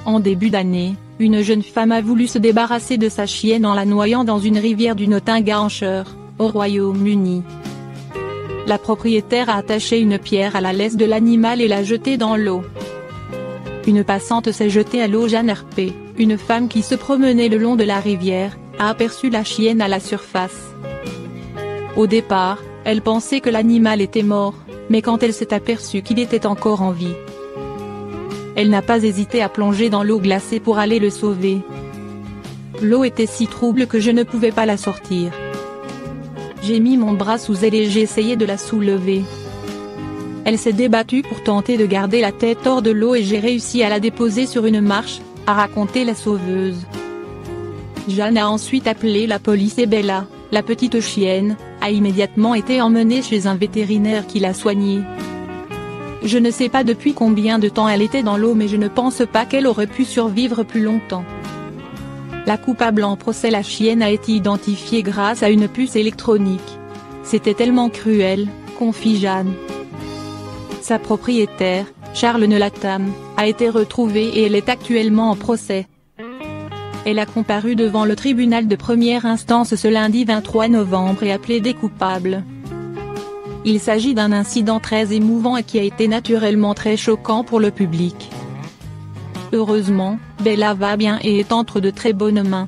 En début d'année, une jeune femme a voulu se débarrasser de sa chienne en la noyant dans une rivière du Nottinghamshire, au Royaume-Uni. La propriétaire a attaché une pierre à la laisse de l'animal et l'a jetée dans l'eau. Une passante s'est jetée à l'eau. Jeanne RP, une femme qui se promenait le long de la rivière, a aperçu la chienne à la surface. Au départ, elle pensait que l'animal était mort, mais quand elle s'est aperçue qu'il était encore en vie, elle n'a pas hésité à plonger dans l'eau glacée pour aller le sauver. L'eau était si trouble que je ne pouvais pas la sortir. J'ai mis mon bras sous elle et j'ai essayé de la soulever. Elle s'est débattue pour tenter de garder la tête hors de l'eau et j'ai réussi à la déposer sur une marche, a raconté la sauveuse. Jeanne a ensuite appelé la police et Bella, la petite chienne, a immédiatement été emmenée chez un vétérinaire qui l'a soignée. Je ne sais pas depuis combien de temps elle était dans l'eau mais je ne pense pas qu'elle aurait pu survivre plus longtemps. La coupable en procès, la chienne, a été identifiée grâce à une puce électronique. C'était tellement cruel, confie Jeanne. Sa propriétaire, Charles Latham, a été retrouvée et elle est actuellement en procès. Elle a comparu devant le tribunal de première instance ce lundi 23 novembre et a plaidé coupable. Il s'agit d'un incident très émouvant et qui a été naturellement très choquant pour le public. Heureusement, Bella va bien et est entre de très bonnes mains.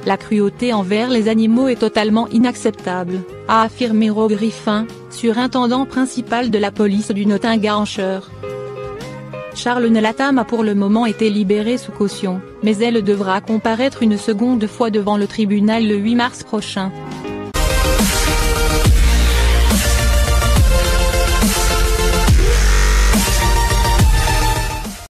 La cruauté envers les animaux est totalement inacceptable, a affirmé Rob Griffin, surintendant principal de la police du Nottinghamshire. Charles Latham a pour le moment été libéré sous caution, mais elle devra comparaître une seconde fois devant le tribunal le 8 mars prochain.